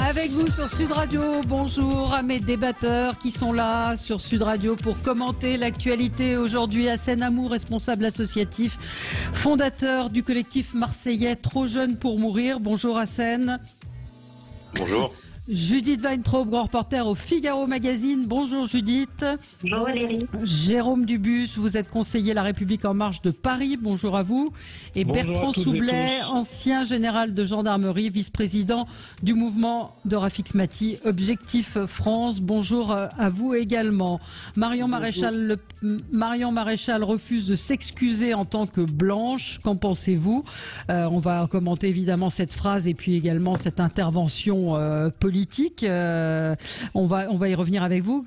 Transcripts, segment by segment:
Avec vous sur Sud Radio, bonjour à mes débatteurs qui sont là sur Sud Radio pour commenter l'actualité. Aujourd'hui, Hassen Amou, responsable associatif, fondateur du collectif marseillais Trop jeune pour mourir. Bonjour Hassen. Bonjour. Judith Weintraub, grand reporter au Figaro Magazine. Bonjour Judith. Bonjour Valérie. Jérôme Dubus, vous êtes conseiller La République En Marche de Paris. Bonjour à vous. Et bonjour Bertrand Soublet, ancien général de gendarmerie, vice-président du mouvement de Rafik Smati, Objectif France. Bonjour à vous également. Marion Maréchal refuse de s'excuser en tant que blanche. Qu'en pensez-vous? On va commenter évidemment cette phrase et puis également cette intervention politique. On va y revenir avec vous.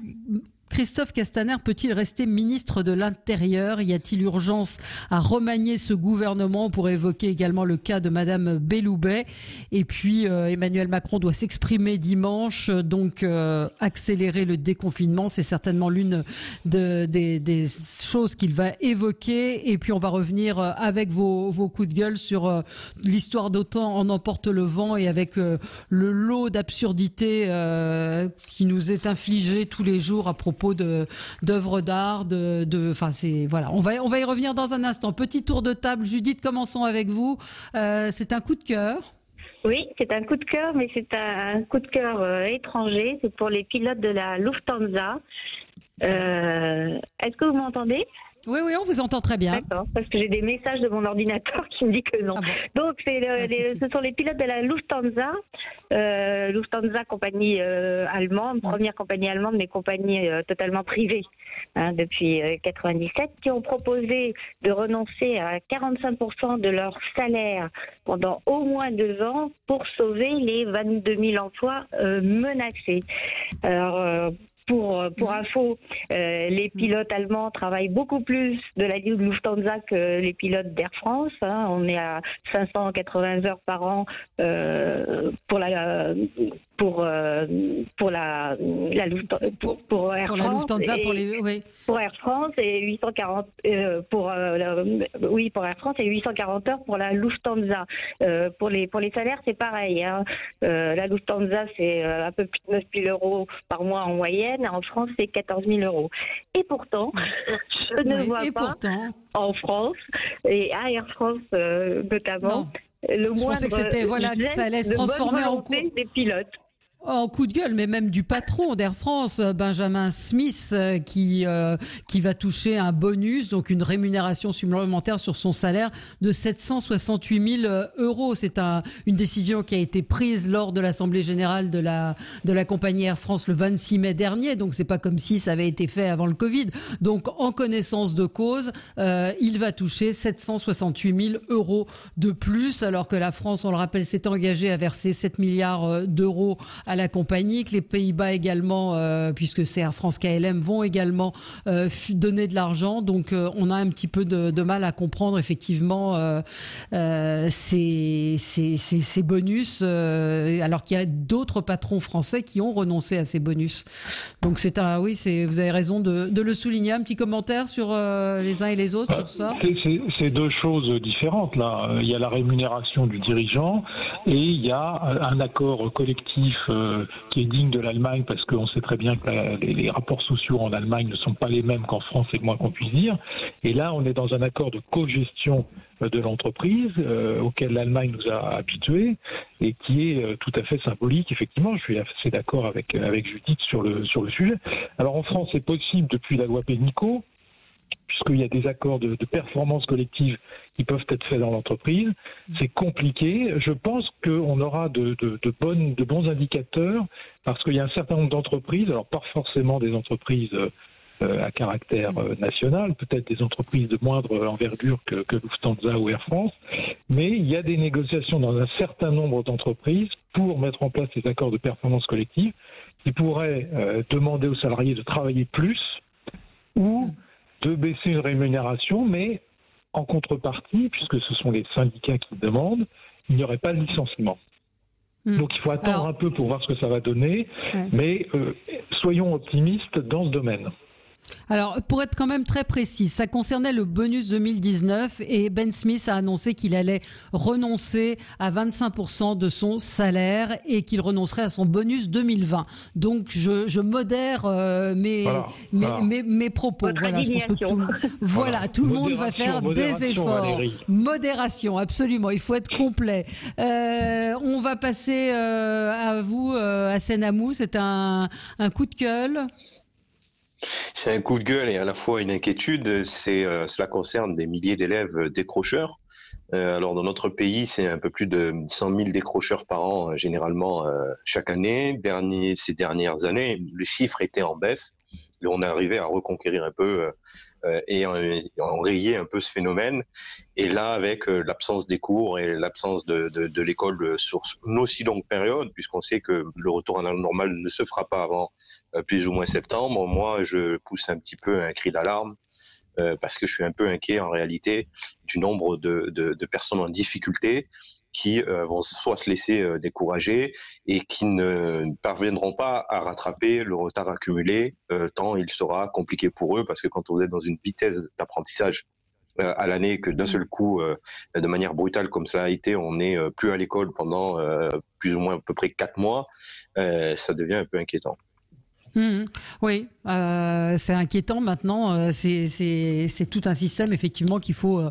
Christophe Castaner peut-il rester ministre de l'Intérieur? Y a-t-il urgence à remanier ce gouvernement? Pour évoquer également le cas de Madame Belloubet. Et puis Emmanuel Macron doit s'exprimer dimanche, donc accélérer le déconfinement, c'est certainement l'une des choses qu'il va évoquer. Et puis on va revenir avec vos coups de gueule sur l'histoire d'Autant en emporte le vent et avec le lot d'absurdités qui nous est infligé tous les jours à propos d'œuvres d'art, voilà. On va y revenir dans un instant. Petit tour de table. Judith, commençons avec vous. C'est un coup de cœur. Oui, c'est un coup de cœur, mais c'est un coup de cœur étranger. C'est pour les pilotes de la Lufthansa. Est-ce que vous m'entendez ? Oui, on vous entend très bien. D'accord, parce que j'ai des messages de mon ordinateur qui me disent que non. Ah bon. Donc, ce sont les pilotes de la Lufthansa. Lufthansa, compagnie allemande, première compagnie allemande, mais compagnie totalement privée depuis 1997, qui ont proposé de renoncer à 45% de leur salaire pendant au moins 2 ans pour sauver les 22 000 emplois menacés. Alors, pour info, les pilotes allemands travaillent beaucoup plus de la Lufthansa que les pilotes d'Air France. On est à 580 heures par an pour Air France. Pour Air France et 840 pour Air France et 840 heures pour la Lufthansa. Pour les salaires, c'est pareil. La Lufthansa, c'est un peu plus de 9 000 euros par mois en moyenne. En France, c'est 14 000 euros. Et pourtant, je ne vois pas en France, et à Air France notamment, le moindre que ça allait se transformer en coup des pilotes. En coup de gueule, mais même du patron d'Air France, Benjamin Smith, qui va toucher un bonus, donc une rémunération supplémentaire sur son salaire de 768 000 euros. C'est une décision qui a été prise lors de l'Assemblée générale de la compagnie Air France le 26 mai dernier. Donc c'est pas comme si ça avait été fait avant le Covid. Donc en connaissance de cause, il va toucher 768 000 euros de plus, alors que la France, on le rappelle, s'est engagée à verser 7 milliards d'euros à la compagnie, que les Pays-Bas également, puisque c'est Air France KLM, vont également donner de l'argent. Donc on a un petit peu de mal à comprendre effectivement ces bonus, alors qu'il y a d'autres patrons français qui ont renoncé à ces bonus. Donc vous avez raison de le souligner. Un petit commentaire sur les uns et les autres sur ça. C'est 2 choses différentes là. Il y a la rémunération du dirigeant et il y a un accord collectif qui est digne de l'Allemagne, parce qu'on sait très bien que les rapports sociaux en Allemagne ne sont pas les mêmes qu'en France, c'est le moins qu'on puisse dire. Et là, on est dans un accord de co-gestion de l'entreprise auquel l'Allemagne nous a habitués et qui est tout à fait symbolique. Effectivement, je suis assez d'accord avec Judith sur le sujet. Alors en France, c'est possible depuis la loi Pénicaud, puisqu'il y a des accords de performance collective qui peuvent être faits dans l'entreprise. C'est compliqué. Je pense qu'on aura de bons indicateurs, parce qu'il y a un certain nombre d'entreprises, alors pas forcément des entreprises à caractère national, peut-être des entreprises de moindre envergure que Lufthansa ou Air France, mais il y a des négociations dans un certain nombre d'entreprises pour mettre en place ces accords de performance collective qui pourraient demander aux salariés de travailler plus ou de baisser une rémunération, mais en contrepartie, puisque ce sont les syndicats qui demandent, il n'y aurait pas de licenciement. Donc il faut attendre un peu pour voir ce que ça va donner, mais soyons optimistes dans ce domaine. Alors, pour être quand même très précis, ça concernait le bonus 2019 et Ben Smith a annoncé qu'il allait renoncer à 25% de son salaire et qu'il renoncerait à son bonus 2020. Donc, je modère mes propos. Voilà, je pense que tout le monde va faire des efforts. Valérie. Modération, absolument. Il faut être complet. On va passer à vous, Hassen Amou. C'est un coup de gueule. C'est un coup de gueule et à la fois une inquiétude. Cela concerne des milliers d'élèves décrocheurs. Alors dans notre pays, c'est un peu plus de 100 000 décrocheurs par an, généralement chaque année. Ces dernières années, le chiffre était en baisse. Et on est arrivé à reconquérir un peu et enrayer un peu ce phénomène. Et là, avec l'absence des cours et l'absence de l'école sur une aussi longue période, puisqu'on sait que le retour à la normale ne se fera pas avant plus ou moins septembre, moi, je pousse un petit peu un cri d'alarme parce que je suis un peu inquiet en réalité du nombre de personnes en difficulté qui vont soit se laisser décourager et qui ne parviendront pas à rattraper le retard accumulé tant il sera compliqué pour eux, parce que quand vous êtes dans une vitesse d'apprentissage à l'année, que d'un seul coup, de manière brutale comme cela a été, on n'est plus à l'école pendant plus ou moins à peu près 4 mois, ça devient un peu inquiétant. Oui, c'est inquiétant maintenant. C'est tout un système effectivement qu'il faut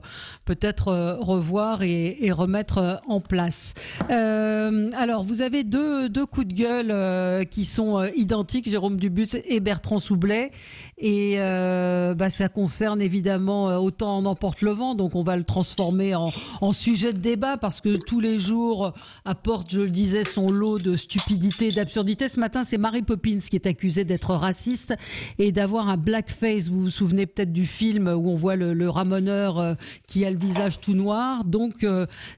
peut-être revoir et remettre en place. Alors, vous avez deux coups de gueule qui sont identiques, Jérôme Dubus et Bertrand Soublet, et ça concerne évidemment Autant en emporte le vent. Donc, on va le transformer en sujet de débat parce que tous les jours apporte, je le disais, son lot de stupidité, d'absurdité. Ce matin, c'est Mary Poppins qui est accusée d'être raciste et d'avoir un blackface. Vous vous souvenez peut-être du film où on voit le ramoneur qui a le visage tout noir. Donc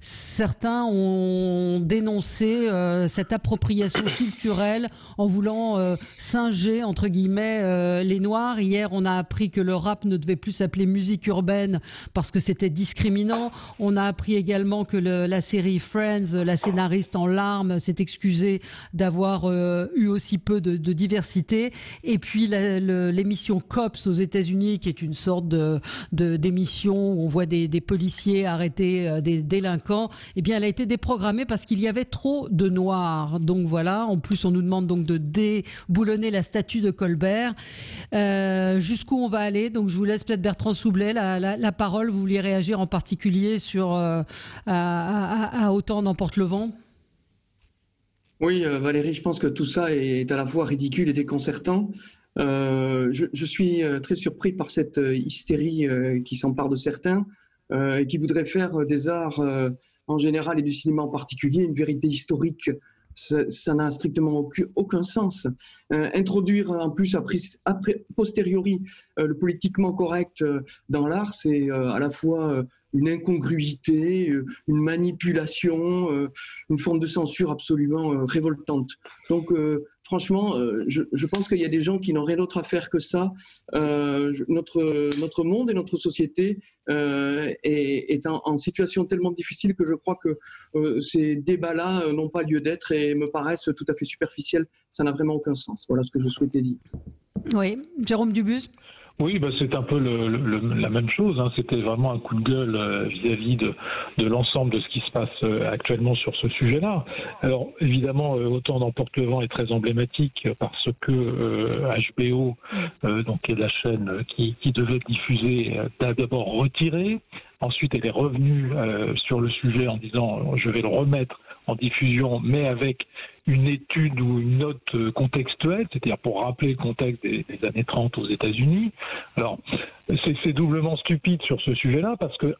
certains ont dénoncé cette appropriation culturelle en voulant singer entre guillemets les noirs. Hier, on a appris que le rap ne devait plus s'appeler musique urbaine parce que c'était discriminant. On a appris également que la série Friends, la scénariste en larmes s'est excusée d'avoir eu aussi peu de diversité. Et puis l'émission Cops aux États-Unis, qui est une sorte d'émission où on voit des policiers arrêter des délinquants, eh bien elle a été déprogrammée parce qu'il y avait trop de noirs. Donc voilà, en plus on nous demande donc de déboulonner la statue de Colbert. Jusqu'où on va aller? Donc je vous laisse peut-être Bertrand Soublet la parole. Vous vouliez réagir en particulier sur à Autant en emporte le vent? Oui, Valérie, je pense que tout ça est à la fois ridicule et déconcertant. Je suis très surpris par cette hystérie qui s'empare de certains et qui voudraient faire des arts en général et du cinéma en particulier une vérité historique. Ça n'a strictement aucun sens. Introduire en plus a posteriori le politiquement correct dans l'art, c'est à la fois une incongruité, une manipulation, une forme de censure absolument révoltante. Donc franchement, je pense qu'il y a des gens qui n'ont rien d'autre à faire que ça. Notre monde et notre société est en situation tellement difficile que je crois que ces débats-là n'ont pas lieu d'être et me paraissent tout à fait superficiels. Ça n'a vraiment aucun sens. Voilà ce que je souhaitais dire. Oui, Jérôme Dubus. Oui, c'est un peu la même chose. C'était vraiment un coup de gueule vis-à-vis de l'ensemble de ce qui se passe actuellement sur ce sujet-là. Alors évidemment, Autant en emporte le vent est très emblématique parce que HBO, donc qui est la chaîne qui devait diffuser, a d'abord retiré. Ensuite, elle est revenue sur le sujet en disant je vais le remettre en diffusion, mais avec une étude ou une note contextuelle, c'est-à-dire pour rappeler le contexte des années 30 aux États-Unis. Alors, c'est doublement stupide sur ce sujet-là parce que,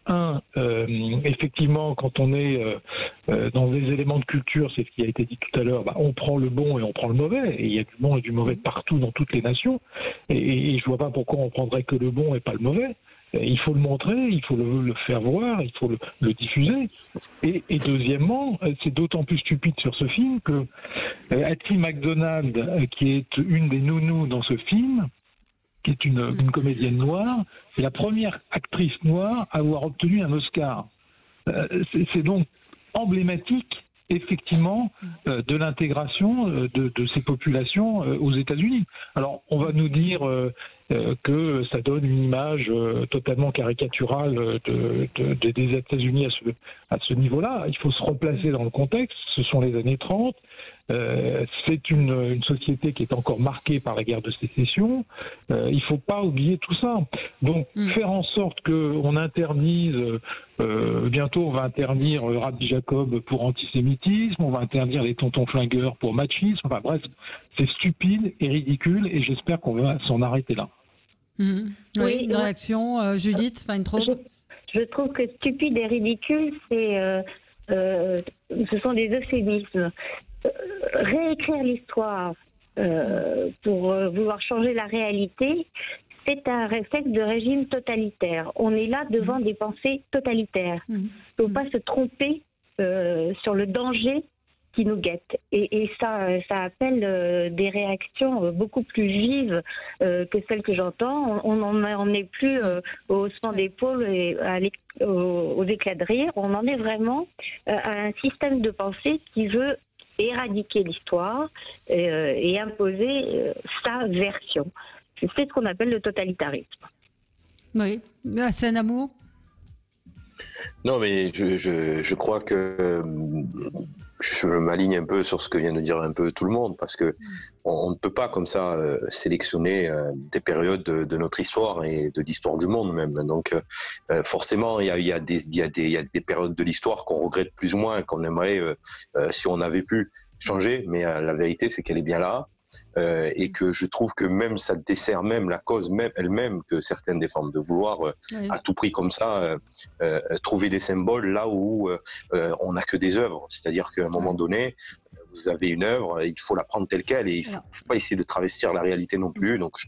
effectivement, quand on est dans des éléments de culture, c'est ce qui a été dit tout à l'heure, on prend le bon et on prend le mauvais, et il y a du bon et du mauvais partout dans toutes les nations, et je vois pas pourquoi on prendrait que le bon et pas le mauvais. Il faut le montrer, il faut le faire voir, il faut le diffuser. Et deuxièmement, c'est d'autant plus stupide sur ce film que Hattie McDonald, qui est une des nounous dans ce film, qui est une comédienne noire, c'est la première actrice noire à avoir obtenu un Oscar. C'est donc emblématique, effectivement, de l'intégration de ces populations aux États-Unis. Alors, on va nous dire, que ça donne une image totalement caricaturale des États-Unis à ce niveau-là. Il faut se replacer dans le contexte. Ce sont les années 30. C'est une société qui est encore marquée par la guerre de sécession. Il ne faut pas oublier tout ça. Donc, faire en sorte qu'on interdise, bientôt on va interdire Rabbi Jacob pour antisémitisme, on va interdire les tontons flingueurs pour machisme, enfin bref, c'est stupide et ridicule et j'espère qu'on va s'en arrêter là. Oui, une réaction, Judith Weintraub? Je trouve que stupide et ridicule, ce sont des euphémismes. Réécrire l'histoire pour vouloir changer la réalité, c'est un réflexe de régime totalitaire. On est là devant des pensées totalitaires. Il ne faut pas se tromper sur le danger qui nous guette. Et ça appelle des réactions beaucoup plus vives que celles que j'entends. On n'en est plus au haussement d'épaule et aux éclats de rire. On en est vraiment à un système de pensée qui veut éradiquer l'histoire et imposer sa version. C'est ce qu'on appelle le totalitarisme. Oui, c'est un amour. Non, mais je crois que je m'aligne un peu sur ce que vient de dire un peu tout le monde, parce que on ne peut pas comme ça sélectionner des périodes de notre histoire et de l'histoire du monde même. Donc forcément, il y a des périodes de l'histoire qu'on regrette plus ou moins, qu'on aimerait si on avait pu changer, mais la vérité c'est qu'elle est bien là. Et que je trouve que même ça dessert même la cause même elle-même que certaines défendent, de vouloir à tout prix comme ça trouver des symboles là où on n'a que des œuvres. C'est-à-dire qu'à un moment donné, vous avez une œuvre, il faut la prendre telle qu'elle et il ne faut pas essayer de travestir la réalité non plus. Donc je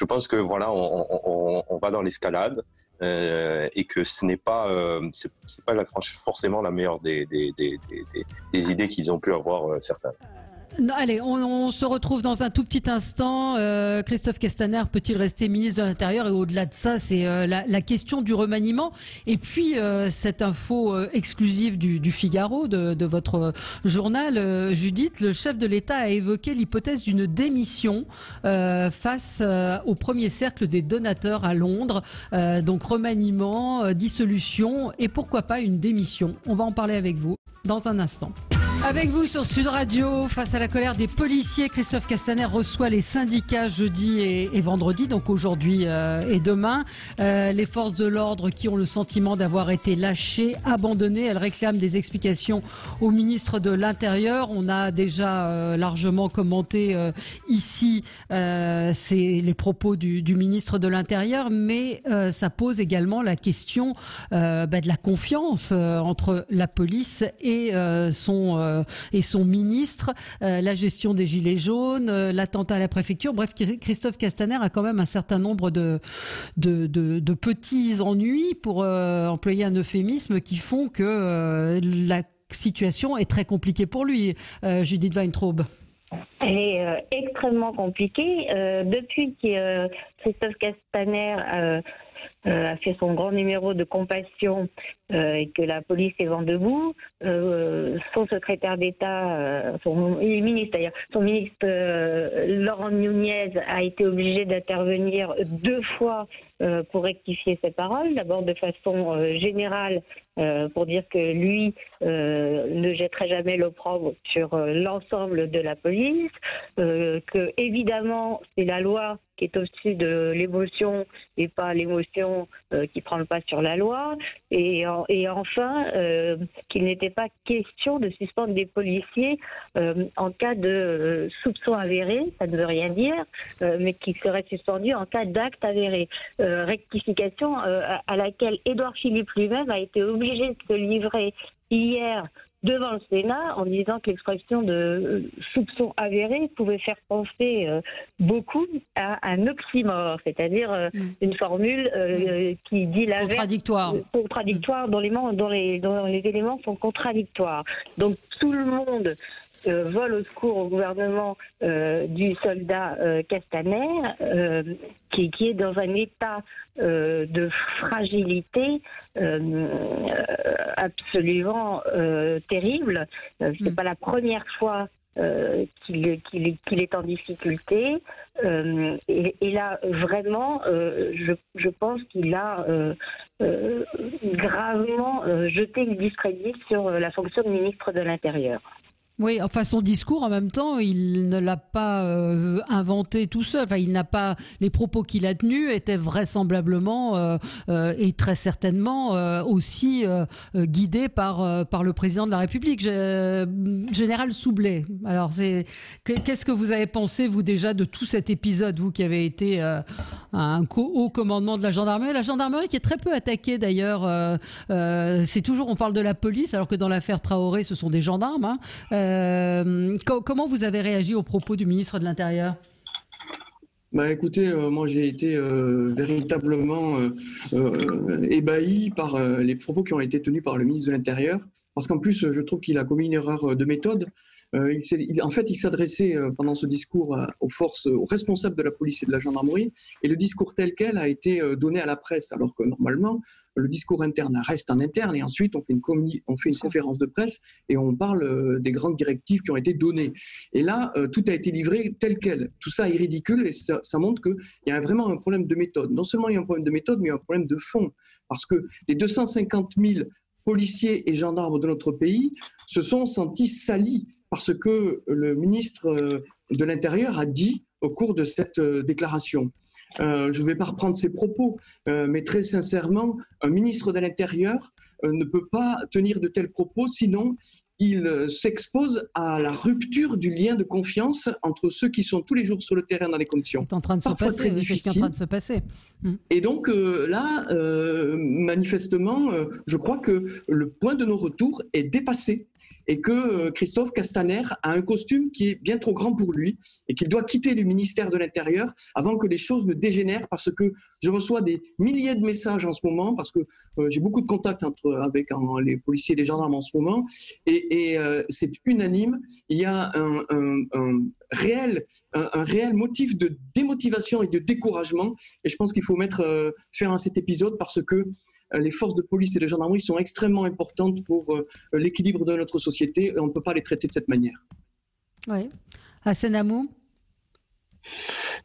pense que voilà, on va dans l'escalade. Et que ce n'est pas, c'est pas forcément la meilleure des idées qu'ils ont pu avoir certains. Non, allez, on se retrouve dans un tout petit instant. Christophe Castaner peut-il rester ministre de l'Intérieur? Et au-delà de ça, c'est la question du remaniement. Et puis, cette info exclusive du Figaro, de votre journal, Judith, le chef de l'État a évoqué l'hypothèse d'une démission face au premier cercle des donateurs à Londres. Donc, remaniement, dissolution et pourquoi pas une démission. On va en parler avec vous dans un instant. Avec vous sur Sud Radio, face à la colère des policiers, Christophe Castaner reçoit les syndicats jeudi et vendredi, donc aujourd'hui et demain. Les forces de l'ordre qui ont le sentiment d'avoir été lâchées, abandonnées, elles réclament des explications au ministre de l'Intérieur. On a déjà largement commenté ici les propos du ministre de l'Intérieur, mais ça pose également la question de la confiance entre la police et son ministre, la gestion des gilets jaunes, l'attentat à la préfecture. Bref, Christophe Castaner a quand même un certain nombre de petits ennuis, pour employer un euphémisme, qui font que la situation est très compliquée pour lui. Judith Weintraub. Elle est extrêmement compliquée. Depuis que Christophe Castaner a fait son grand numéro de compassion et que la police est vent debout, son secrétaire d'État, son ministre Laurent Nunez a été obligé d'intervenir 2 fois pour rectifier ses paroles. D'abord de façon générale pour dire que lui ne jetterait jamais l'opprobre sur l'ensemble de la police, que évidemment c'est la loi qui est au-dessus de l'émotion et pas l'émotion qui prend le pas sur la loi, et enfin qu'il n'était pas question de suspendre des policiers en cas de soupçon avéré, ça ne veut rien dire, mais qui serait suspendu en cas d'acte avéré. Rectification à laquelle Édouard Philippe lui-même a été obligé de se livrer hier devant le Sénat en disant que l'expression de soupçon avéré pouvait faire penser beaucoup à un oxymore, c'est-à-dire une formule qui dit l'inverse, contradictoire, dont les éléments sont contradictoires. Donc tout le monde vole au secours au gouvernement du soldat Castaner, qui est dans un état de fragilité absolument terrible. C'est pas la première fois qu'il est en difficulté. Et là, vraiment, je pense qu'il a gravement jeté le discrédit sur la fonction de ministre de l'Intérieur. Oui, enfin son discours en même temps, il ne l'a pas inventé tout seul. Enfin, il n'a pas les propos qu'il a tenus étaient vraisemblablement et très certainement aussi guidés par le président de la République, général Soublet. Alors, qu'est-ce que vous avez pensé vous déjà de tout cet épisode, vous qui avez été un haut commandement de la gendarmerie qui est très peu attaquée d'ailleurs. C'est toujours on parle de la police alors que dans l'affaire Traoré, ce sont des gendarmes. Hein. Comment vous avez réagi aux propos du ministre de l'Intérieur ? Écoutez, moi j'ai été véritablement ébahi par les propos qui ont été tenus par le ministre de l'Intérieur, parce qu'en plus je trouve qu'il a commis une erreur de méthode. En fait, il s'adressait pendant ce discours aux responsables de la police et de la gendarmerie, et le discours tel quel a été donné à la presse, alors que normalement, le discours interne reste en interne, et ensuite on fait une conférence de presse et on parle des grandes directives qui ont été données. Et là, tout a été livré tel quel. Tout ça est ridicule et ça montre qu'il y a vraiment un problème de méthode. Non seulement il y a un problème de méthode, mais il y a un problème de fond, parce que des 250 000 policiers et gendarmes de notre pays se sont sentis salis parce que le ministre de l'Intérieur a dit au cours de cette déclaration. Je ne vais pas reprendre ses propos, mais très sincèrement, un ministre de l'Intérieur ne peut pas tenir de tels propos, sinon il s'expose à la rupture du lien de confiance entre ceux qui sont tous les jours sur le terrain dans les conditions parfois très difficiles. C'est en train de se passer. Et donc là, manifestement, je crois que le point de non-retour est dépassé. Et que Christophe Castaner a un costume qui est bien trop grand pour lui et qu'il doit quitter le ministère de l'Intérieur avant que les choses ne dégénèrent, parce que je reçois des milliers de messages en ce moment, parce que j'ai beaucoup de contacts avec les policiers et les gendarmes en ce moment, et c'est unanime. Il y a un réel motif de démotivation et de découragement, et je pense qu'il faut mettre fin à cet épisode, parce que les forces de police et de gendarmerie sont extrêmement importantes pour l'équilibre de notre société et on ne peut pas les traiter de cette manière. Oui. Hassan Amou ?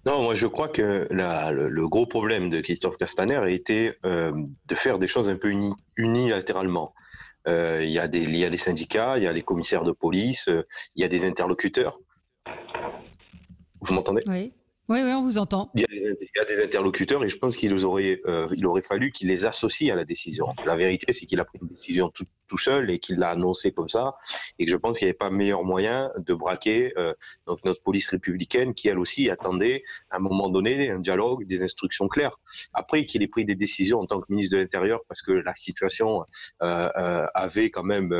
Non, moi je crois que le gros problème de Christophe Castaner a été de faire des choses un peu unilatéralement. Il y a des syndicats, il y a les commissaires de police, il y a des interlocuteurs. Vous m'entendez ? Oui. Oui, on vous entend. Il y a des interlocuteurs et je pense il aurait fallu qu'il les associe à la décision. La vérité, c'est qu'il a pris une décision tout seul et qu'il l'a annoncé comme ça, et que je pense qu'il n'y avait pas meilleur moyen de braquer donc notre police républicaine qui, elle aussi, attendait à un moment donné un dialogue, des instructions claires. Après qu'il ait pris des décisions en tant que ministre de l'Intérieur, parce que la situation avait quand même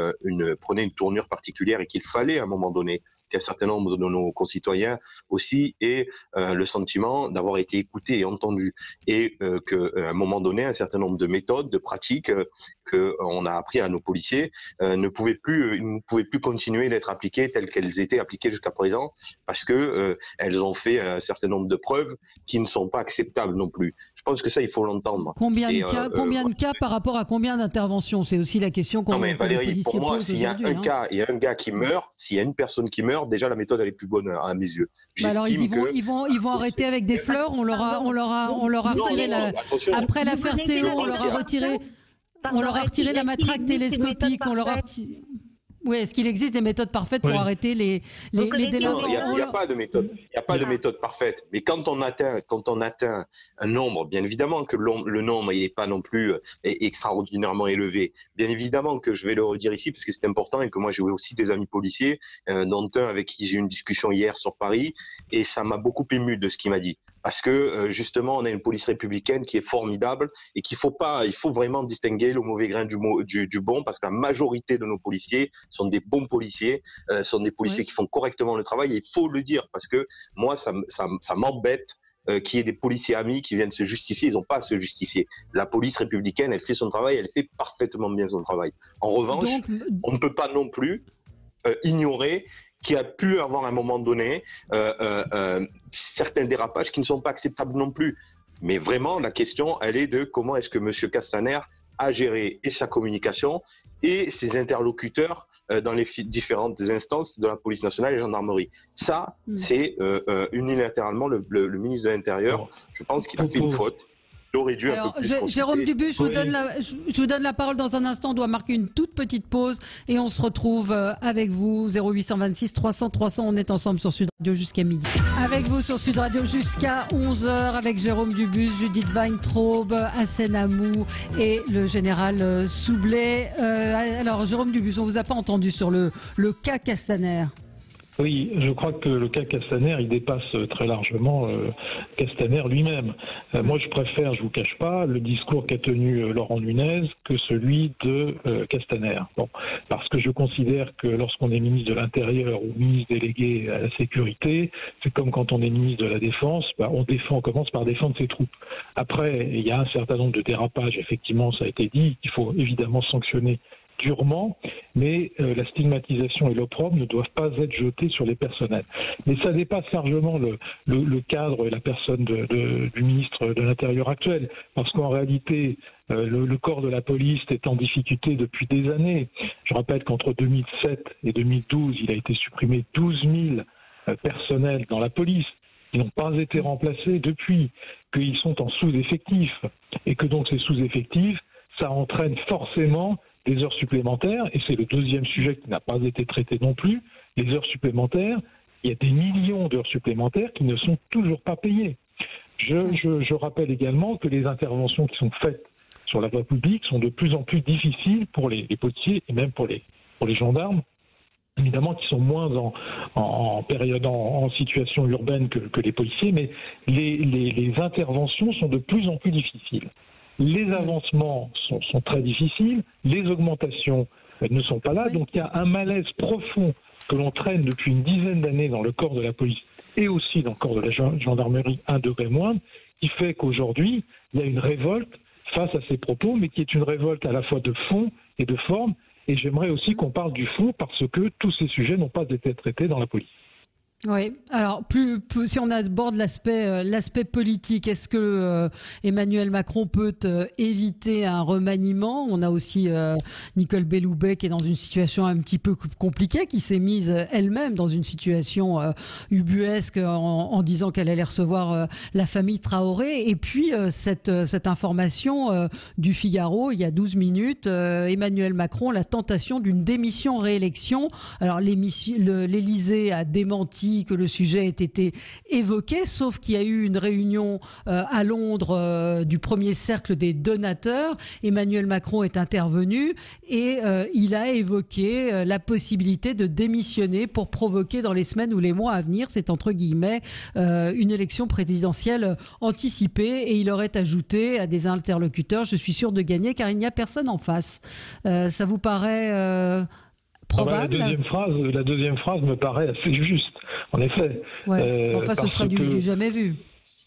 prenait une tournure particulière et qu'il fallait à un moment donné qu'un certain nombre de nos concitoyens aussi aient le sentiment d'avoir été écoutés et entendus, et qu'à un moment donné, un certain nombre de méthodes, de pratiques qu'on a appris à nos policiers ne pouvaient plus continuer d'être appliquées telles qu'elles étaient appliquées jusqu'à présent, parce que elles ont fait un certain nombre de preuves qui ne sont pas acceptables non plus. Je pense que ça, il faut l'entendre. Combien de cas par rapport à combien d'interventions? C'est aussi la question qu'on pose. Non mais Valérie, pour moi, s'il y a un gars qui meurt, s'il y a une personne qui meurt, déjà la méthode elle est plus bonne à mes yeux. Alors ils vont arrêter avec des fleurs. On leur a retiré après l'affaire Théo, on leur a retiré la matraque télescopique. Oui, est-ce qu'il existe des méthodes parfaites pour arrêter les délinquants? Non, il n'y a pas de méthode. Il n'y a pas de méthode parfaite. Mais quand on atteint un nombre, bien évidemment que le nombre il n'est pas non plus extraordinairement élevé. Bien évidemment que je vais le redire ici parce que c'est important et que moi j'ai aussi des amis policiers, dont un avec qui j'ai eu une discussion hier sur Paris, et ça m'a beaucoup ému de ce qu'il m'a dit. Parce que justement, on a une police républicaine qui est formidable et il faut vraiment distinguer le mauvais grain du bon, parce que la majorité de nos policiers sont des bons policiers, sont des policiers qui font correctement le travail. Et il faut le dire, parce que moi, ça m'embête qu'il y ait des policiers amis qui viennent se justifier. Ils n'ont pas à se justifier. La police républicaine, elle fait son travail, elle fait parfaitement bien son travail. En revanche, on ne peut pas non plus ignorer qu'il a pu avoir à un moment donné certains dérapages qui ne sont pas acceptables non plus. Mais vraiment, la question, elle est de comment est-ce que M. Castaner a géré et sa communication et ses interlocuteurs dans les différentes instances de la police nationale et gendarmerie. Ça, c'est unilatéralement le ministre de l'Intérieur. Je pense qu'il a fait une faute. Aurait dû un peu plus Jérôme Dubuche, je vous donne la parole dans un instant. On doit marquer une toute petite pause et on se retrouve avec vous 0826 300 300. On est ensemble sur Sud Radio jusqu'à midi. Avec vous sur Sud Radio jusqu'à 11h avec Jérôme Dubuche, Judith Weintraub, Hassen Amou et le général Soublet. Alors Jérôme Dubuche, on vous a pas entendu sur le cas Castaner. Oui, je crois que le cas Castaner, il dépasse très largement Castaner lui-même. Moi, je préfère, je vous cache pas, le discours qu'a tenu Laurent Nunez que celui de Castaner. Bon, parce que je considère que lorsqu'on est ministre de l'Intérieur ou ministre délégué à la sécurité, c'est comme quand on est ministre de la Défense, on commence par défendre ses troupes. Après, il y a un certain nombre de dérapages, effectivement, ça a été dit, il faut évidemment sanctionner durement, mais la stigmatisation et l'opprobre ne doivent pas être jetés sur les personnels. Mais ça dépasse largement le cadre et la personne du ministre de l'Intérieur actuel, parce qu'en réalité, le corps de la police est en difficulté depuis des années. Je rappelle qu'entre 2007 et 2012, il a été supprimé 12 000 personnels dans la police. Ils n'ont pas été remplacés depuis, qu'ils sont en sous-effectif, et que donc ces sous-effectifs, ça entraîne forcément des heures supplémentaires, et c'est le deuxième sujet qui n'a pas été traité non plus, les heures supplémentaires. Il y a des millions d'heures supplémentaires qui ne sont toujours pas payées. Je rappelle également que les interventions qui sont faites sur la voie publique sont de plus en plus difficiles pour les policiers et même pour les gendarmes, évidemment qui sont moins en situation urbaine que les policiers, mais les interventions sont de plus en plus difficiles. Les avancements sont très difficiles, les augmentations ne sont pas là, donc il y a un malaise profond que l'on traîne depuis une dizaine d'années dans le corps de la police et aussi dans le corps de la gendarmerie, un degré moindre, qui fait qu'aujourd'hui, il y a une révolte face à ces propos, mais qui est une révolte à la fois de fond et de forme, et j'aimerais aussi qu'on parle du fond parce que tous ces sujets n'ont pas été traités dans la police. Oui, alors si on aborde l'aspect politique, est-ce que Emmanuel Macron peut éviter un remaniement? On a aussi Nicole Belloubet qui est dans une situation un petit peu compliquée, qui s'est mise elle-même dans une situation ubuesque en disant qu'elle allait recevoir la famille Traoré. Et puis cette information du Figaro il y a 12 minutes, Emmanuel Macron, la tentation d'une démission-réélection. Alors l'Élysée a démenti que le sujet ait été évoqué, sauf qu'il y a eu une réunion à Londres du premier cercle des donateurs. Emmanuel Macron est intervenu et il a évoqué la possibilité de démissionner pour provoquer dans les semaines ou les mois à venir, c'est entre guillemets, une élection présidentielle anticipée, et il aurait ajouté à des interlocuteurs: je suis sûr de gagner car il n'y a personne en face. Ça vous paraît probable? La deuxième phrase me paraît assez juste, en effet. Ouais. Enfin, ce sera du jamais vu.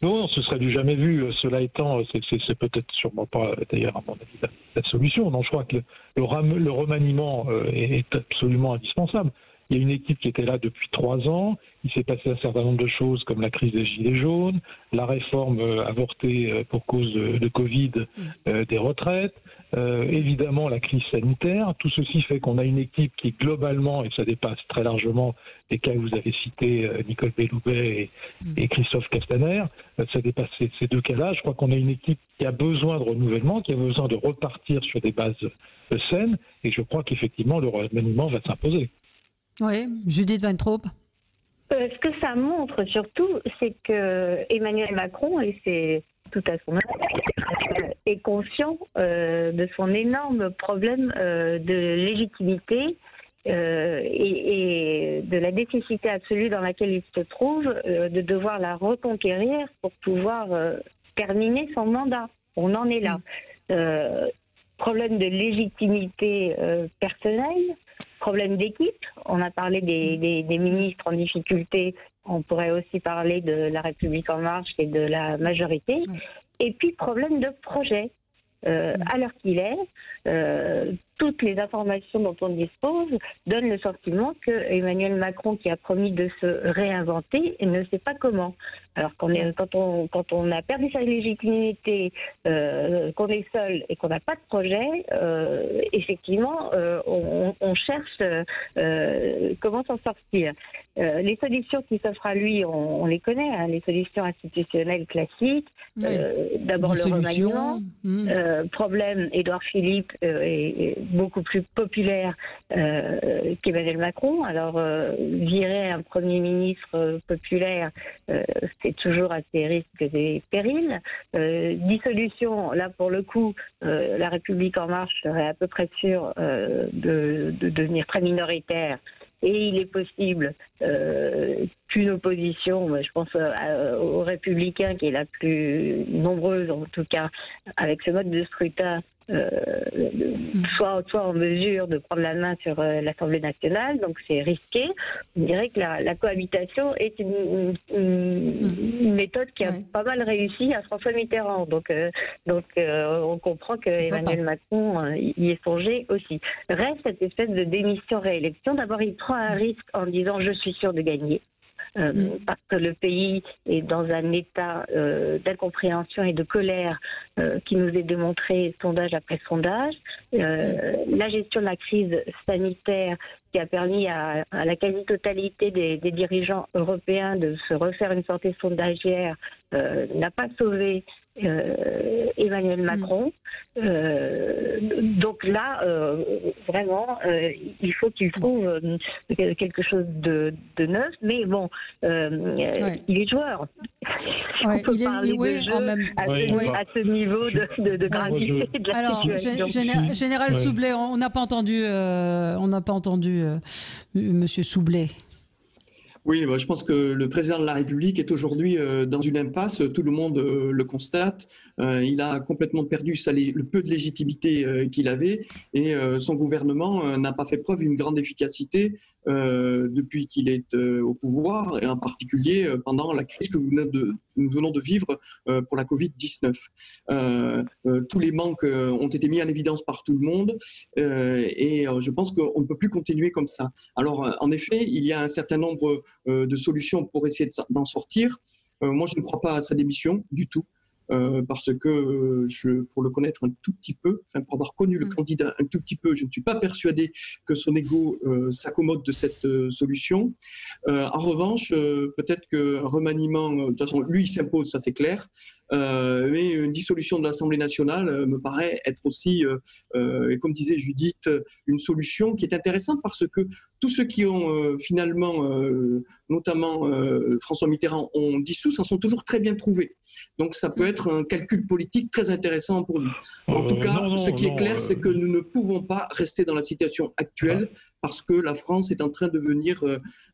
Non, ce serait du jamais vu. Cela étant, c'est peut-être sûrement pas, d'ailleurs, à mon avis, la solution. Non, je crois que le remaniement est absolument indispensable. Il y a une équipe qui était là depuis 3 ans. Il s'est passé un certain nombre de choses comme la crise des Gilets jaunes, la réforme avortée pour cause de Covid des retraites, évidemment la crise sanitaire. Tout ceci fait qu'on a une équipe qui globalement, et ça dépasse très largement les cas que vous avez cités, Nicole Belloubet et Christophe Castaner, ça dépasse ces 2 cas-là. Je crois qu'on a une équipe qui a besoin de renouvellement, qui a besoin de repartir sur des bases saines, et je crois qu'effectivement le remaniement va s'imposer. Oui, Judith Weintraub. Ce que ça montre surtout, c'est que Emmanuel Macron, et c'est tout à son honneur, est conscient de son énorme problème de légitimité et de la nécessité absolue dans laquelle il se trouve de devoir la reconquérir pour pouvoir terminer son mandat. On en est là. Problème de légitimité personnelle, problème d'équipe. On a parlé des ministres en difficulté. On pourrait aussi parler de la République en marche et de la majorité. Et puis problème de projet. À l'heure qu'il est, toutes les informations dont on dispose donnent le sentiment que Emmanuel Macron, qui a promis de se réinventer, ne sait pas comment. Alors quand on a perdu sa légitimité, qu'on est seul et qu'on n'a pas de projet, effectivement, on cherche comment s'en sortir. Les solutions qui s'offrent à lui, on les connaît, hein, les solutions institutionnelles classiques. D'abord le remaniement. Problème, Édouard Philippe est beaucoup plus populaire qu'Emmanuel Macron. Alors virer un Premier ministre populaire, c'est toujours à ses risques et périls. Dissolution, là pour le coup, la République en marche serait à peu près sûre de devenir très minoritaire. Et il est possible qu'une opposition, je pense aux Républicains, qui est la plus nombreuse, en tout cas, avec ce mode de scrutin, soit en mesure de prendre la main sur l'Assemblée nationale, donc c'est risqué. On dirait que la cohabitation est une méthode qui a pas mal réussi à François Mitterrand. Donc on comprend que Emmanuel Macron y est songé aussi. Reste cette espèce de démission-réélection. D'abord, il prend un risque en disant « je suis sûr de gagner ». Parce que le pays est dans un état d'incompréhension et de colère qui nous est démontré sondage après sondage. La gestion de la crise sanitaire qui a permis à la quasi-totalité des dirigeants européens de se refaire une santé sondagière n'a pas sauvé Emmanuel Macron. Donc là, vraiment, il faut qu'il trouve quelque chose de neuf. Mais bon, il est joueur. On peut parler de jeu à ce niveau de gravité de la situation. Général Soublet, on n'a pas entendu, Monsieur Soublet. Oui, je pense que le président de la République est aujourd'hui dans une impasse, tout le monde le constate. Il a complètement perdu le peu de légitimité qu'il avait et son gouvernement n'a pas fait preuve d'une grande efficacité depuis qu'il est au pouvoir, et en particulier pendant la crise que nous venons de vivre pour la Covid-19. Tous les manques ont été mis en évidence par tout le monde et je pense qu'on ne peut plus continuer comme ça. Alors, en effet, il y a un certain nombre de solutions pour essayer d'en sortir. Moi, je ne crois pas à sa démission du tout. Parce que pour le connaître un tout petit peu, pour avoir connu le candidat un tout petit peu, je ne suis pas persuadé que son ego s'accommode de cette solution. En revanche, peut-être qu'un remaniement, de toute façon, lui, il s'impose, ça c'est clair, mais une dissolution de l'Assemblée nationale me paraît être aussi, et comme disait Judith, une solution qui est intéressante parce que tous ceux qui ont finalement, notamment François Mitterrand, ont dissous, s'en sont toujours très bien trouvés. Donc ça peut être un calcul politique très intéressant pour lui. En tout cas, ce qui est clair, c'est que nous ne pouvons pas rester dans la situation actuelle parce que la France est en train de devenir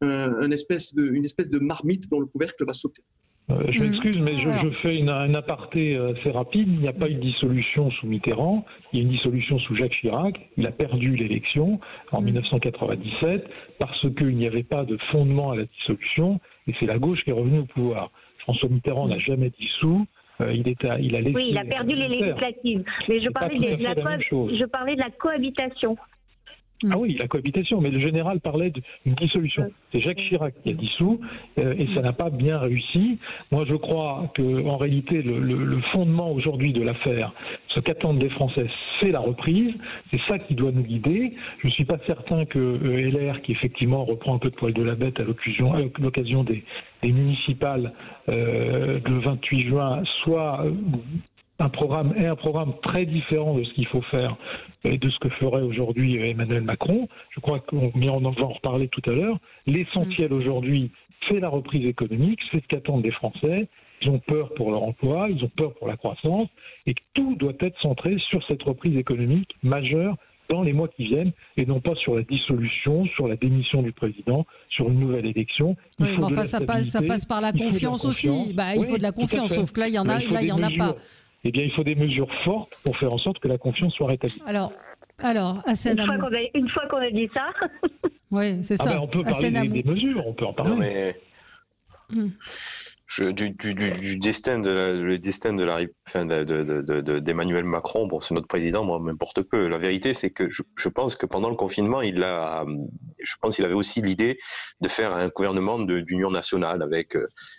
une espèce de marmite dont le couvercle va sauter. Je m'excuse, mais je fais un aparté assez rapide. Il n'y a pas eu de dissolution sous Mitterrand, il y a une dissolution sous Jacques Chirac. Il a perdu l'élection en 1997 parce qu'il n'y avait pas de fondement à la dissolution et c'est la gauche qui est revenue au pouvoir. François Mitterrand n'a jamais dissous. Il a laissé. Oui, il a perdu les législatives. Mais je parlais de la cohabitation. Ah oui, la cohabitation, mais le général parlait d'une dissolution. C'est Jacques Chirac qui a dissous et ça n'a pas bien réussi. Moi, je crois qu'en réalité, le fondement aujourd'hui de l'affaire, ce qu'attendent les Français, c'est la reprise. C'est ça qui doit nous guider. Je ne suis pas certain que LR, qui effectivement reprend un peu de poil de la bête à l'occasion des municipales le 28 juin, soit un programme très différent de ce qu'il faut faire et de ce que ferait aujourd'hui Emmanuel Macron. Je crois qu'on va en reparler tout à l'heure. L'essentiel aujourd'hui, c'est la reprise économique, c'est ce qu'attendent les Français. Ils ont peur pour leur emploi, ils ont peur pour la croissance, et tout doit être centré sur cette reprise économique majeure dans les mois qui viennent, et non pas sur la dissolution, sur la démission du président, sur une nouvelle élection. Ça passe par la confiance aussi. Il faut de la confiance, sauf que là, il n'y en a pas. Eh bien, il faut des mesures fortes pour faire en sorte que la confiance soit rétablie. Alors, Hassen Amou. Une fois qu'on a dit ça. Oui, c'est ça. On peut parler des mesures, on peut en parler. Non, mais... du destin d'Emmanuel Macron, bon, c'est notre président, moi, m'importe peu. La vérité, c'est que je pense que pendant le confinement, je pense qu'il avait aussi l'idée de faire un gouvernement d'union nationale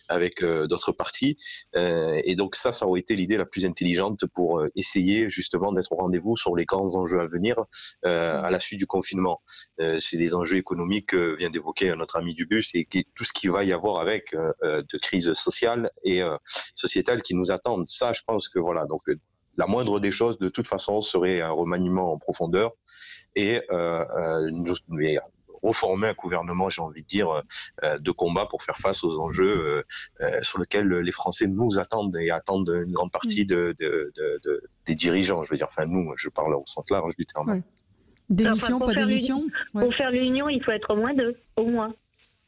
avec d'autres partis. Et donc ça aurait été l'idée la plus intelligente pour essayer justement d'être au rendez-vous sur les grands enjeux à venir à la suite du confinement. C'est des enjeux économiques vient d'évoquer notre ami Dubus et tout ce qu'il va y avoir avec de crise sociale et sociétale qui nous attendent. Ça, je pense que voilà, donc la moindre des choses, de toute façon, serait un remaniement en profondeur et reformer un gouvernement, j'ai envie de dire, de combat pour faire face aux enjeux sur lesquels les Français nous attendent et attendent une grande partie des dirigeants. Je veux dire, enfin nous, je parle au sens large du terme. Ouais. Démission, pas démission. Pour faire l'union, il faut être au moins 2, au moins.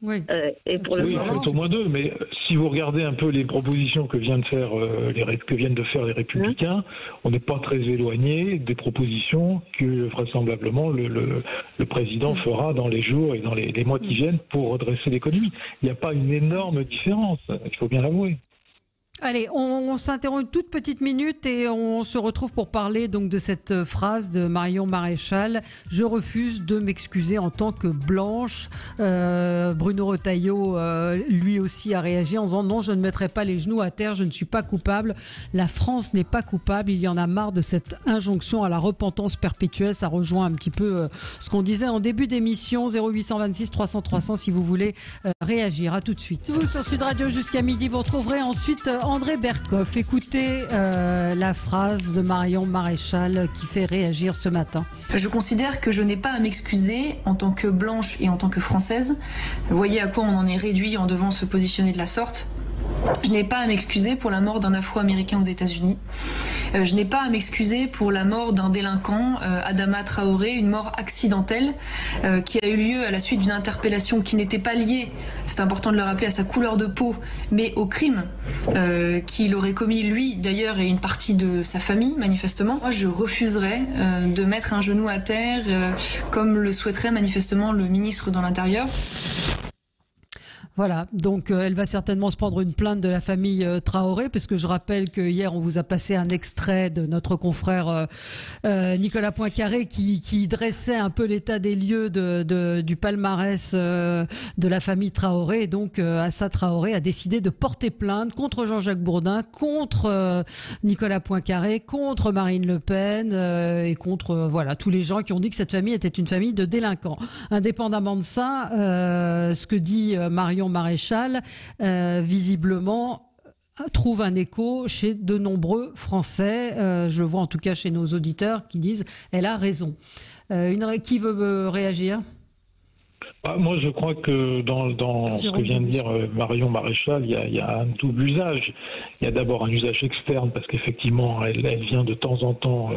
Oui. Et pour le moment, il faut au moins 2, mais si vous regardez un peu les propositions que viennent de faire les Républicains, on n'est pas très éloigné des propositions que vraisemblablement le président fera dans les jours et dans les mois qui viennent pour redresser l'économie. Il n'y a pas une énorme différence, il faut bien l'avouer. Allez, on s'interrompt une toute petite minute et on se retrouve pour parler donc de cette phrase de Marion Maréchal. Je refuse de m'excuser en tant que blanche. Bruno Retailleau, lui aussi, a réagi en disant non, je ne mettrai pas les genoux à terre, je ne suis pas coupable. La France n'est pas coupable. Il y en a marre de cette injonction à la repentance perpétuelle. Ça rejoint un petit peu ce qu'on disait en début d'émission. 0826 300 300 si vous voulez réagir. À tout de suite. Vous sur Sud Radio jusqu'à midi, vous retrouverez ensuite André Berkoff. Écoutez la phrase de Marion Maréchal qui fait réagir ce matin. Je considère que je n'ai pas à m'excuser en tant que blanche et en tant que française. Vous voyez à quoi on en est réduit en devant se positionner de la sorte. Je n'ai pas à m'excuser pour la mort d'un Afro-Américain aux États-Unis. Je n'ai pas à m'excuser pour la mort d'un délinquant, Adama Traoré, une mort accidentelle qui a eu lieu à la suite d'une interpellation qui n'était pas liée, c'est important de le rappeler, à sa couleur de peau, mais au crime qu'il aurait commis lui d'ailleurs et une partie de sa famille manifestement. Moi je refuserais de mettre un genou à terre comme le souhaiterait manifestement le ministre de l'Intérieur. Voilà, donc elle va certainement se prendre une plainte de la famille Traoré, parce que je rappelle que hier on vous a passé un extrait de notre confrère Nicolas Poincaré qui dressait un peu l'état des lieux du palmarès de la famille Traoré. Et donc Assa Traoré a décidé de porter plainte contre Jean-Jacques Bourdin, contre Nicolas Poincaré, contre Marine Le Pen et contre voilà tous les gens qui ont dit que cette famille était une famille de délinquants. Indépendamment de ça, ce que dit Marion Maréchal, visiblement trouve un écho chez de nombreux Français. Je vois en tout cas chez nos auditeurs qui disent elle a raison. Qui veut réagir ? Moi, je crois que dans ce que vient de dire Marion Maréchal, il y a un double usage. Il y a d'abord un usage externe, parce qu'effectivement, elle vient de temps en temps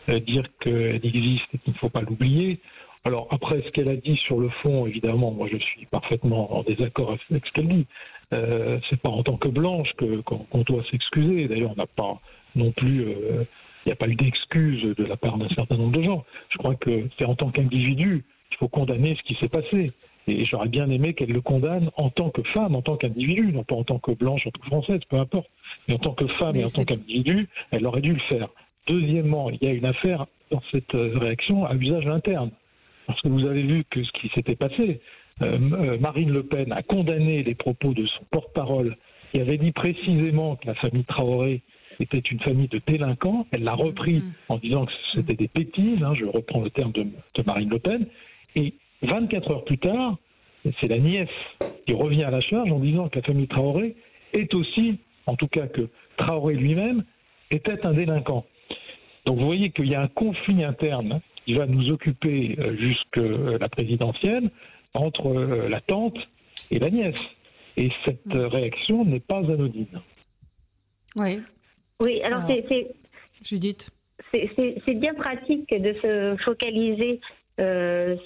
dire qu'elle existe et qu'il ne faut pas l'oublier. Alors après, ce qu'elle a dit sur le fond, évidemment, moi je suis parfaitement en désaccord avec ce qu'elle dit. C'est pas en tant que blanche qu'on doit s'excuser. D'ailleurs, on n'a pas non plus, il n'y a pas eu d'excuses de la part d'un certain nombre de gens. Je crois que c'est en tant qu'individu qu'il faut condamner ce qui s'est passé. Et j'aurais bien aimé qu'elle le condamne en tant que femme, en tant qu'individu, non pas en tant que blanche, en tant que française, peu importe. Mais en tant que femme et en tant qu'individu, elle aurait dû le faire. Deuxièmement, il y a une affaire dans cette réaction à usage interne. Parce que vous avez vu que ce qui s'était passé, Marine Le Pen a condamné les propos de son porte-parole qui avait dit précisément que la famille Traoré était une famille de délinquants. Elle l'a repris en disant que c'était des bêtises, je reprends le terme de Marine Le Pen. Et 24 heures plus tard, c'est la nièce qui revient à la charge en disant que la famille Traoré est aussi, en tout cas que Traoré lui-même, était un délinquant. Donc vous voyez qu'il y a un conflit interne qui va nous occuper jusqu'à la présidentielle entre la tante et la nièce. Et cette réaction n'est pas anodine. Oui. Oui, alors c'est Judith. C'est bien pratique de se focaliser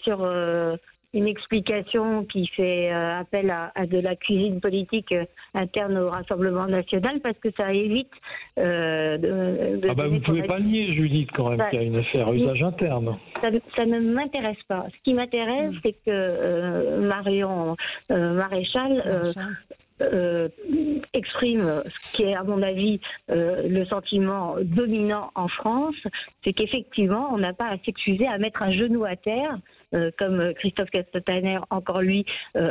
sur une explication qui fait appel à de la cuisine politique interne au Rassemblement national, parce que ça évite vous ne pouvez pas nier, Judith, quand même, qu'il y a une affaire à usage interne. Ça ne m'intéresse pas. Ce qui m'intéresse, c'est que Marion Maréchal exprime ce qui est, à mon avis, le sentiment dominant en France, c'est qu'effectivement, on n'a pas à s'excuser, à mettre un genou à terre, comme Christophe Castaner, encore lui,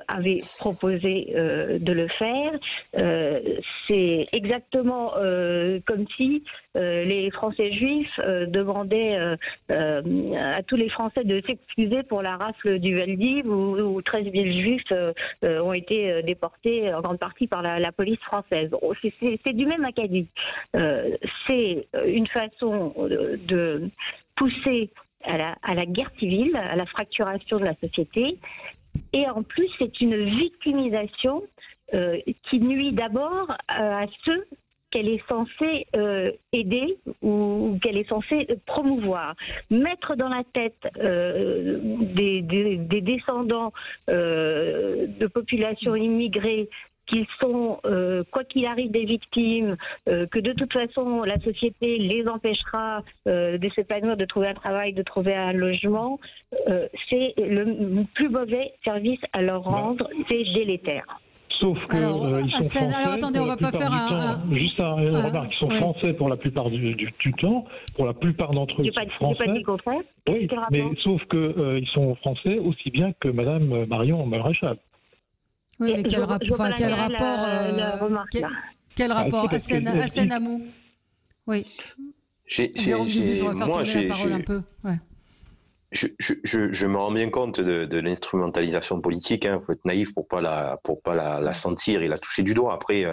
avait proposé de le faire. C'est exactement comme si les Français juifs demandaient à tous les Français de s'excuser pour la rafle du Veldiv où 13 000 juifs ont été déportés en grande partie par la police française. C'est du même acabit. C'est une façon de pousser à la guerre civile, à la fracturation de la société. Et en plus, c'est une victimisation qui nuit d'abord à ceux qu'elle est censée aider ou qu'elle est censée promouvoir. Mettre dans la tête des descendants de populations immigrées qu'ils sont, quoi qu'il arrive, des victimes, que de toute façon la société les empêchera de s'épanouir, de trouver un travail, de trouver un logement, c'est le plus mauvais service à leur rendre, c'est délétère. Sauf que ils sont français. Alors attendez, on va pas faire juste une remarque. Ils sont français pour la plupart du temps. Pour la plupart d'entre eux, ils sont français. Pas dit contraire. Oui, mais sauf que ils sont français aussi bien que Madame Marion Maréchal. Oui, mais quel rapport Hassan Amou. Oui. Moi, je me rends bien compte de l'instrumentalisation politique. Il faut être naïf pour pas la sentir et la toucher du doigt. Après,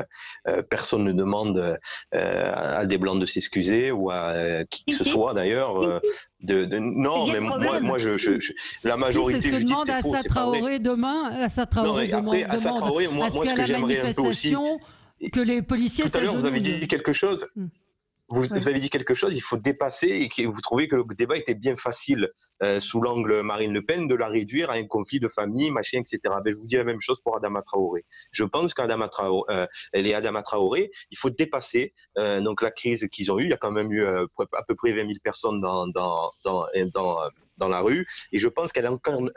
personne ne demande à des blancs de s'excuser ou à qui que ce soit d'ailleurs. Non, mais moi, la majorité. C'est ce que demande Assa Traoré demain. Assa Traoré demande à ce que la manifestation, que les policiers s'agenouillent. Tout à l'heure, vous avez dit quelque chose. Vous avez dit quelque chose, il faut dépasser et que vous trouvez que le débat était bien facile sous l'angle Marine Le Pen de la réduire à un conflit de famille, machin, etc. Ben, je vous dis la même chose pour Adama Traoré. Je pense qu'Adama Traoré, il faut dépasser donc la crise qu'ils ont eue. Il y a quand même eu à peu près 20 000 personnes dans la rue, et je pense qu'elle incarne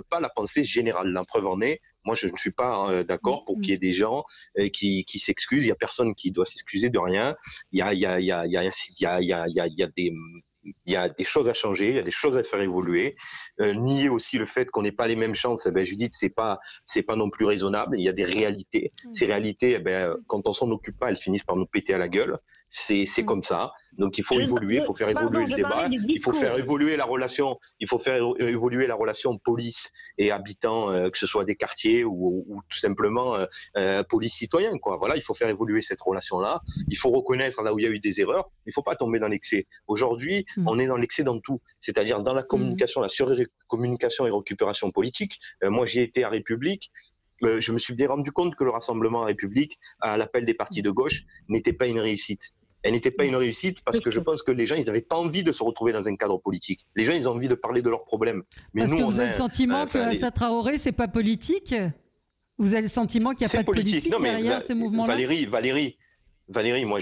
pas la pensée générale. La preuve en est, moi je ne suis pas d'accord pour qu'il y ait des gens qui s'excusent. Il y a personne qui doit s'excuser de rien. Il y a des choses à changer, il y a des choses à faire évoluer. Nier aussi le fait qu'on n'ait pas les mêmes chances, Judith, c'est pas non plus raisonnable. Il y a des réalités. Ces réalités, quand on s'en occupe pas, elles finissent par nous péter à la gueule. C'est comme ça. Donc il faut évoluer, il faut faire évoluer le débat, il faut faire évoluer la relation, police et habitants, que ce soit des quartiers ou tout simplement police citoyen, quoi. Voilà, il faut faire évoluer cette relation-là. Il faut reconnaître là où il y a eu des erreurs. Il ne faut pas tomber dans l'excès. Aujourd'hui, on est dans l'excès dans tout, c'est-à-dire dans la communication, la surcommunication et récupération politique. Moi, j'y étais à République. Je me suis bien rendu compte que le rassemblement à République, à l'appel des partis de gauche, n'était pas une réussite. Elle n'était pas une réussite parce que je pense que les gens, ils n'avaient pas envie de se retrouver dans un cadre politique. Les gens, ils ont envie de parler de leurs problèmes. Mais parce que vous avez le sentiment que Assa Traoré, c'est pas politique ? Vous avez le sentiment qu'il n'y a pas de politique derrière ces mouvements-là ? Valérie, moi,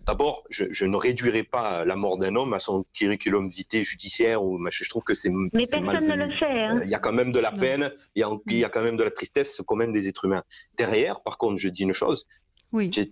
d'abord, je ne réduirai pas la mort d'un homme à son curriculum vitae judiciaire. Je trouve que c'est mais personne ne le fait. Hein. Il y a quand même de la peine, il y a quand même de la tristesse quand même des êtres humains. Derrière, par contre, je dis une chose. Oui. Tu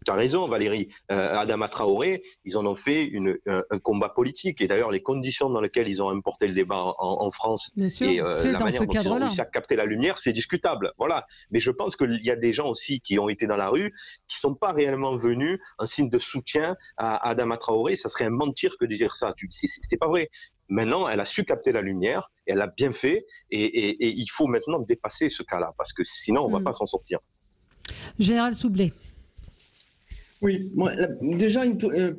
as raison, Valérie. Adama Traoré, ils en ont fait un combat politique. Et d'ailleurs, les conditions dans lesquelles ils ont importé le débat en France et la manière dont ils ont réussi à capter la lumière, c'est discutable. Voilà. Mais je pense qu'il y a des gens aussi qui ont été dans la rue, qui ne sont pas réellement venus en signe de soutien à Adama Traoré. Ça serait un mentir que de dire ça. C'est pas vrai. Maintenant, elle a su capter la lumière, et elle a bien fait. Et il faut maintenant dépasser ce cas-là, parce que sinon, on ne va pas s'en sortir. Général Soublet. Oui, moi, déjà,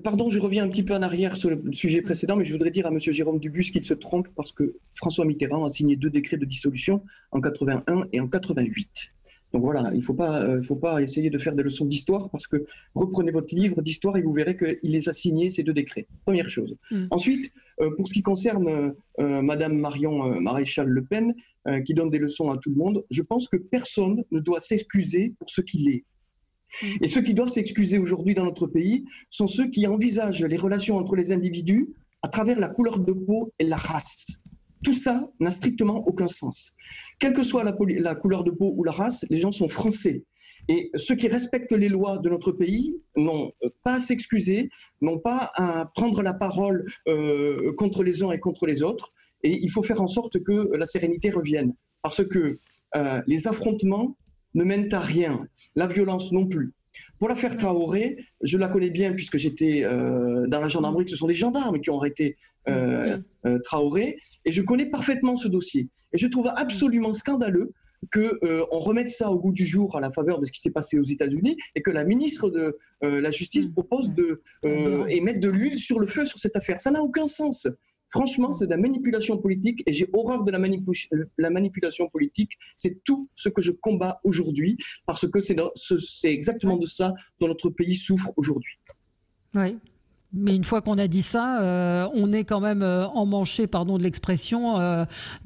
pardon, je reviens un petit peu en arrière sur le sujet précédent, mais je voudrais dire à M. Jérôme Dubus qu'il se trompe parce que François Mitterrand a signé 2 décrets de dissolution en 81 et en 88. Donc voilà, il ne faut pas essayer de faire des leçons d'histoire parce que reprenez votre livre d'histoire et vous verrez qu'il les a signés, ces 2 décrets. Première chose. Ensuite, pour ce qui concerne Madame Marion Maréchal Le Pen, qui donne des leçons à tout le monde, je pense que personne ne doit s'excuser pour ce qu'il est. Et ceux qui doivent s'excuser aujourd'hui dans notre pays sont ceux qui envisagent les relations entre les individus à travers la couleur de peau et la race. Tout ça n'a strictement aucun sens. Quelle que soit la couleur de peau ou la race, les gens sont français. Et ceux qui respectent les lois de notre pays n'ont pas à s'excuser, n'ont pas à prendre la parole contre les uns et contre les autres. Et il faut faire en sorte que la sérénité revienne. Parce que les affrontements ne mènent à rien, la violence non plus. Pour l'affaire Traoré, je la connais bien puisque j'étais dans la gendarmerie, ce sont des gendarmes qui ont arrêté Traoré, et je connais parfaitement ce dossier. Et je trouve absolument scandaleux qu'on remette ça au goût du jour à la faveur de ce qui s'est passé aux États-Unis et que la ministre de la Justice propose et mettre de l'huile sur le feu sur cette affaire. Ça n'a aucun sens. Franchement, c'est de la manipulation politique et j'ai horreur de la manipulation politique. C'est tout ce que je combats aujourd'hui parce que c'est exactement de ça dont notre pays souffre aujourd'hui. Oui. Mais une fois qu'on a dit ça, on est quand même emmanché, pardon de l'expression,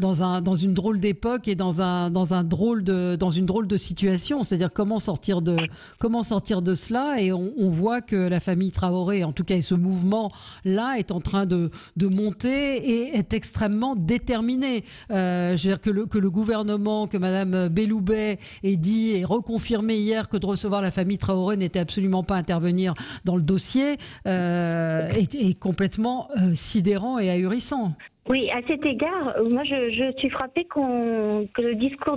dans une drôle d'époque et dans une drôle de situation. C'est-à-dire comment sortir de cela. Et on voit que la famille Traoré, en tout cas, et ce mouvement-là, est en train de monter et est extrêmement déterminé. Je veux dire que le gouvernement, que Madame Belloubet ait dit et reconfirmé hier que de recevoir la famille Traoré n'était absolument pas intervenir dans le dossier. Est complètement sidérant et ahurissant. Oui, à cet égard, moi je suis frappée que le discours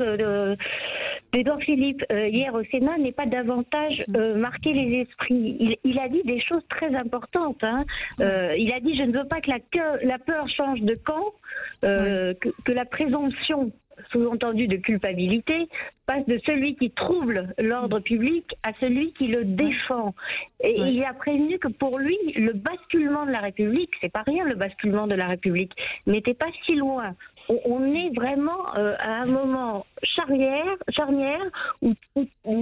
d'Édouard Philippe hier au Sénat n'ait pas davantage marqué les esprits. Il a dit des choses très importantes. Il a dit « je ne veux pas que la peur change de camp, que la présomption sous-entendu de culpabilité, passe de celui qui trouble l'ordre public à celui qui le défend. Et il a prévenu que pour lui, le basculement de la République, c'est pas rien le basculement de la République, n'était pas si loin. On est vraiment à un moment charnière où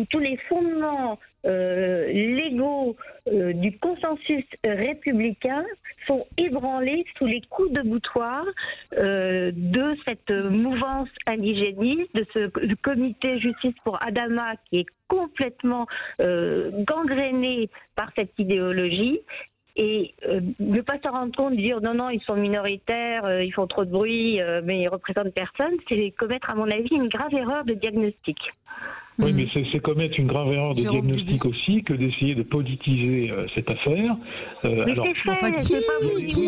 tous les fondements légaux du consensus républicain sont ébranlés sous les coups de boutoir de cette mouvance indigéniste, de ce comité justice pour Adama qui est complètement gangréné par cette idéologie. Et ne pas se rendre compte, dire non, ils sont minoritaires, ils font trop de bruit, mais ils représentent personne, c'est commettre, à mon avis, une grave erreur de diagnostic. Oui, mais c'est commettre une grave erreur de diagnostic aussi que d'essayer de politiser cette affaire. Mais alors, c'est fait, enfin, qui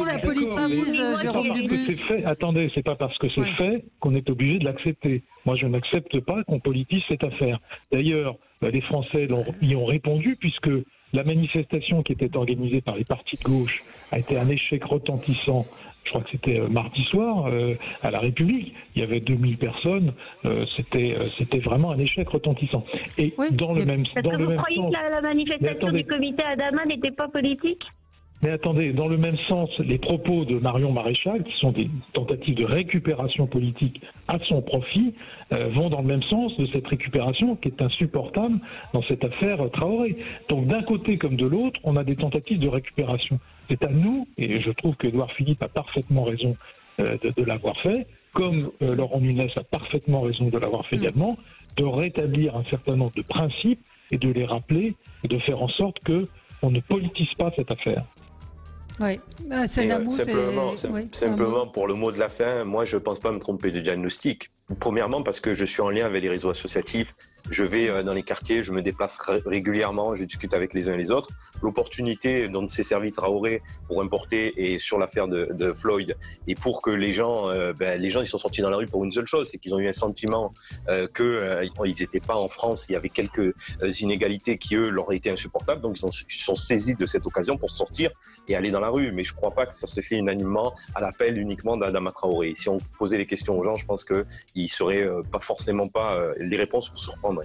la politise, Jérôme Dubus ? Attendez, c'est pas parce que c'est fait qu'on est obligé de l'accepter. Moi, je n'accepte pas qu'on politise cette affaire. D'ailleurs, les Français y ont répondu puisque la manifestation qui était organisée par les partis de gauche a été un échec retentissant. Je crois que c'était mardi soir à la République. Il y avait 2000 personnes. C'était vraiment un échec retentissant. Et dans le même sens. Vous croyez que la manifestation du comité Adama n'était pas politique ? Mais attendez, dans le même sens, les propos de Marion Maréchal, qui sont des tentatives de récupération politique à son profit, vont dans le même sens de cette récupération qui est insupportable dans cette affaire Traoré. Donc d'un côté comme de l'autre, on a des tentatives de récupération. C'est à nous, et je trouve qu'Édouard Philippe a parfaitement raison de l'avoir fait, comme Laurent Nunez a parfaitement raison de l'avoir fait également, de rétablir un certain nombre de principes et de les rappeler et de faire en sorte qu'on ne politise pas cette affaire. Oui, simplement pour le mot de la fin, moi je ne pense pas me tromper de diagnostic. Premièrement parce que je suis en lien avec les réseaux associatifs, je vais dans les quartiers, je me déplace régulièrement, je discute avec les uns et les autres. L'opportunité dont s'est servi Traoré pour importer et sur l'affaire de Floyd et pour que les gens ils sont sortis dans la rue pour une seule chose, c'est qu'ils ont eu un sentiment qu'ils n'étaient pas en France, il y avait quelques inégalités qui eux leur étaient insupportables, donc ils sont saisis de cette occasion pour sortir et aller dans la rue. Mais je ne crois pas que ça se fait unanimement à l'appel uniquement d'Adama Traoré. Et si on posait les questions aux gens, je pense qu'ils seraient les réponses vous surprendraient.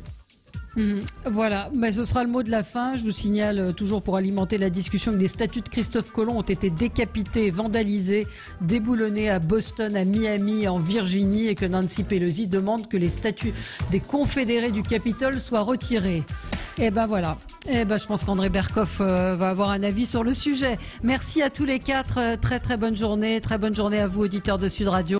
Voilà, mais ce sera le mot de la fin. Je vous signale toujours pour alimenter la discussion que des statues de Christophe Colomb ont été décapitées, vandalisées, déboulonnées à Boston, à Miami, en Virginie et que Nancy Pelosi demande que les statues des confédérés du Capitole soient retirées. Et ben voilà. Je pense qu'André Berkoff va avoir un avis sur le sujet. Merci à tous les quatre. Très très bonne journée. Très bonne journée à vous, auditeurs de Sud Radio.